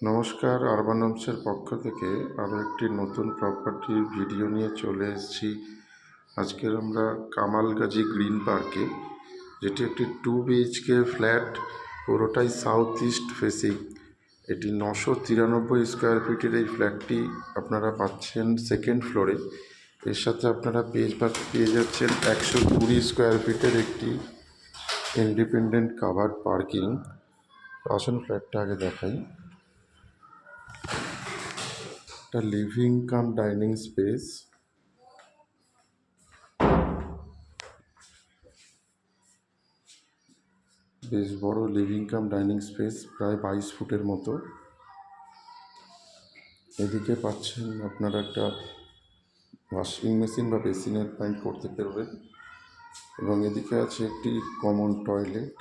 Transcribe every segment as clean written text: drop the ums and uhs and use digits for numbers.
নমস্কার, আরবান হোমসের পক্ষ থেকে আরও একটি নতুন প্রপার্টির ভিডিও নিয়ে চলে এসেছি। আজকের আমরা কামালগাজী গ্রিন পার্কে, যেটি একটি 2 BHK ফ্ল্যাট, পুরোটাই সাউথ ইস্ট ফেসিং। এটি 993 স্কোয়ার ফিটের এই ফ্ল্যাটটি আপনারা পাচ্ছেন সেকেন্ড ফ্লোরে। এর সাথে আপনারা পেয়ে যাচ্ছেন 120 স্কোয়ার ফিটের একটি ইন্ডিপেন্ডেন্ট কাভার্ড পার্কিং। আসুন ফ্ল্যাটটা আগে দেখাই। একটা লিভিং কাম ডাইনিং স্পেস, বেশ বড় লিভিং কাম ডাইনিং স্পেস, প্রায় 22 ফুটের মতো। এদিকে পাচ্ছেন আপনারা একটা ওয়াশিং মেশিন বা বেসিনের পয়েন্ট করতে পারবেন, এবং এদিকে আছে একটি কমন টয়লেট,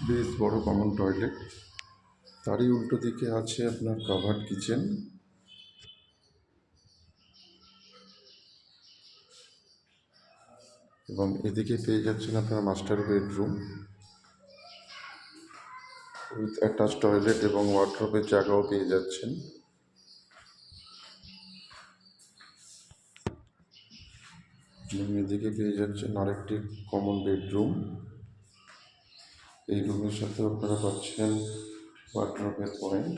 বেশ বড় কমন টয়লেট। তারই উল্টো দিকে আছে আপনার কাভার্ড কিচেন, এবং এদিকে পেয়ে যাচ্ছেন আপনার master bedroom with attach toilet এবং ওয়ার্ডরোবের জায়গাও পেয়ে যাচ্ছেন। এবং এদিকে পেয়ে যাচ্ছেন আরেকটি কমন বেডরুম। এই রুমের সাথে আপনারা পাচ্ছেন ওয়ার্ডরোবের পয়েন্ট,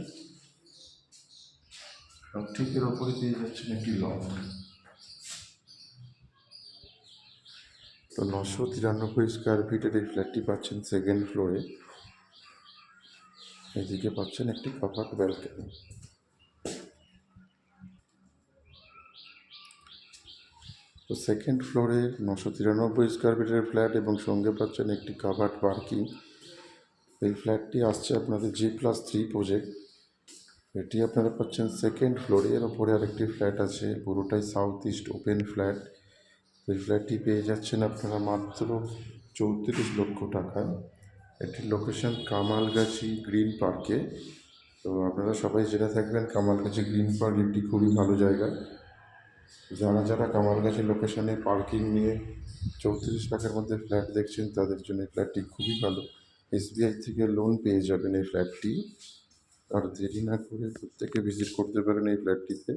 এবং ঠিক এর ওপরে পেয়ে যাচ্ছেন একটি লফট। তো 993 স্কোয়ার ফিটের এই ফ্ল্যাটটি পাচ্ছেন সেকেন্ড ফ্লোরে। এদিকে পাচ্ছেন একটি কাভার্ড ব্যালকনি। তো সেকেন্ড ফ্লোরে 993 স্কোয়ার ফিটের ফ্ল্যাট এবং সঙ্গে পাচ্ছেন একটি কাভার্ড পার্কিং। এই ফ্ল্যাটটি আসছে আপনাদের G+3 প্রজেক্ট। এটি আপনারা পাচ্ছেন সেকেন্ড ফ্লোরে। এর ওপরে আরেকটি ফ্ল্যাট আছে, পুরোটাই সাউথ ইস্ট ওপেন ফ্ল্যাট। এই ফ্ল্যাটটি পেয়ে যাচ্ছেন আপনারা মাত্র 34 লক্ষ টাকায়। এটির লোকেশন কামালগাছি গ্রিন পার্কে। তো আপনারা সবাই জেনে থাকবেন কামালগাছি গ্রিন পার্ক একটি খুবই ভালো জায়গা। যারা কামালগাছি লোকেশনে পার্কিং নিয়ে 34 লাখের মধ্যে ফ্ল্যাট দেখছেন, তাদের জন্য এই ফ্ল্যাটটি খুবই ভালো। SBI থেকে লোন পেয়ে যাবেন এই ফ্ল্যাটটি। আর দেরি না করে প্রত্যেকে ভিজিট করতে পারেন এই ফ্ল্যাটটিতে।